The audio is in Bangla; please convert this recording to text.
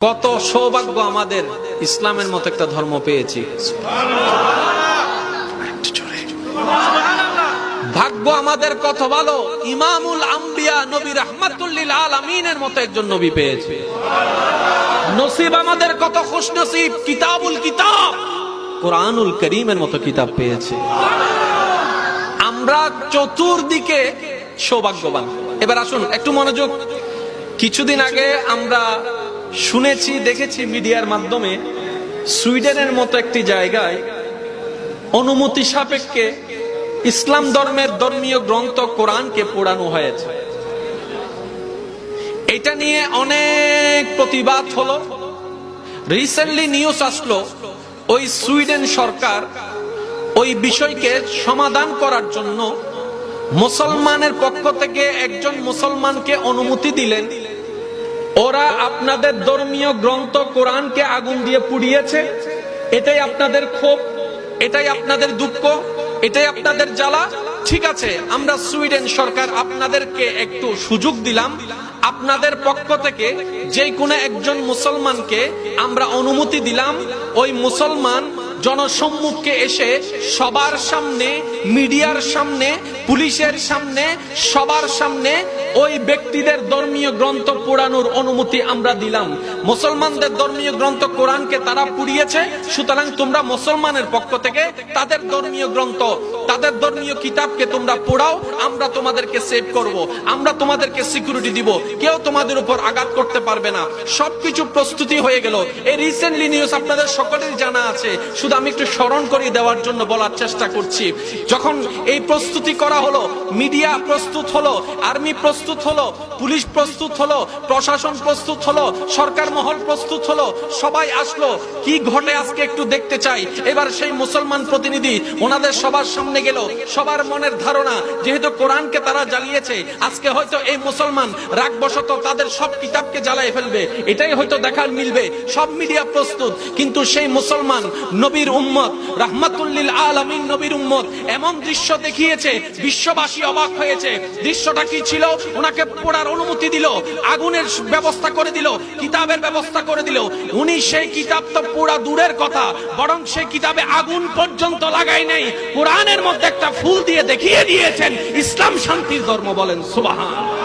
কত সৌভাগ্য আমাদের ইসলামের মতো একটা ধর্ম পেয়েছি। ভাগ্য আমাদের কত ভালো, ইমামুল আম্বিয়া নবী রাহমাতুল লিল আলামিনের মতো একজন নবী পেয়েছি। নসিব আমাদের কত খুশনসিব, কিতাবুল কিতাব কোরআনুল কারীমের মতো কিতাব পেয়েছি। আমরা চতুর্দিকে সৌভাগ্যবান। এবার আসুন একটু মনোযোগ। কিছুদিন আগে আমরা শুনেছি, দেখেছি মিডিয়ার মাধ্যমে, সুইডেনের মতো একটি জায়গায় অনুমতি সাপেক্ষে ইসলাম ধর্মের ধর্মীয় গ্রন্থ কোরআনকে পোড়ানো হয়েছে। এটা নিয়ে অনেক প্রতিবাদ হলো। রিসেন্টলি নিউজ আসলো, ওই সুইডেন সরকার ওই বিষয়কে সমাধান করার জন্য মুসলমানের পক্ষ থেকে একজন মুসলমানকে অনুমতি দিলেন। ওরা আপনাদের ধর্মীয় গ্রন্থ কোরআনকে আগুন দিয়ে পুড়িয়েছে, এটাই আপনাদের ক্ষোভ, এটাই আপনাদের দুঃখ, এটাই আপনাদের জ্বালা। ঠিক আছে, আমরা সুইডেন সরকার আপনাদেরকে একটু সুযোগ দিলাম, আপনাদের পক্ষ থেকে যে কোনো একজন মুসলমানকে আমরা অনুমতি দিলাম, ওই মুসলমান জনসম্মুখে এসে সবার সামনে, মিডিয়ার সামনে, পুলিশের সামনে, সবার সামনে ওই ব্যক্তিদের ধর্মীয় গ্রন্থ পোড়ানোর অনুমতি আমরা দিলাম। মুসলমানদের ধর্মীয় গ্রন্থ কোরআনকে তারা পুড়িয়েছে, সুতরাং তোমরা মুসলমানের পক্ষ থেকে তাদের ধর্মীয় গ্রন্থ, তাদের ধর্মীয় কিতাবকে তোমরা পোড়াও, আমরা তোমাদেরকে সেভ করব, আমরা তোমাদেরকে সিকিউরিটি দিব, কেউ তোমাদের উপর আঘাত করতে পারবে না। সবকিছু প্রস্তুতি হয়ে গেল। এই রিসেন্টলি নিউজ আপনাদের সকলেরই জানা আছে, শুধু আমি একটু স্মরণ করিয়ে দেওয়ার জন্য বলার চেষ্টা করছি। যখন এই প্রস্তুতি করা হলো, মিডিয়া প্রস্তুত হলো, আর্মি প্রস্তুত হলো, পুলিশ প্রস্তুত হলো, প্রশাসন প্রস্তুত হলো, সরকার মহল প্রস্তুত হলো, সবাই আসলো। কি ঘটে আজকে একটু দেখতে চাই। এবার সেই মুসলমান প্রতিনিধি ওনাদের সবার সামনে গেল। সবার মনের ধারণা, যেহেতু কোরআনকে তারা জ্বালিয়েছে, আজকে হয়তো এই মুসলমান রাগবশত তাদের সব কিতাবকে জ্বালিয়ে ফেলবে, এটাই হয়তো দেখার মিলবে। সব মিডিয়া প্রস্তুত, কিন্তু সেই মুসলমান নবীর উম্মত, রাহমাতুল লিল আলামিন নবীর উম্মত এমন দৃশ্য দেখিয়েছে, বিশ্ববাসী অবাক হয়েছে। দৃশ্যটা কি ছিল? ওনাকে পোড়ার অনুমতি দিল, আগুনের ব্যবস্থা করে দিল, কিতাবের ব্যবস্থা করে দিল। উনি সেই কিতাব তো পোড়া দূরের কথা, বরং সেই কিতাবে আগুন পর্যন্ত লাগাই নাই, কোরআনের মধ্যে একটা ফুল দিয়ে দেখিয়ে দিয়েছেন ইসলাম শান্তির ধর্ম। বলেন সুবহান।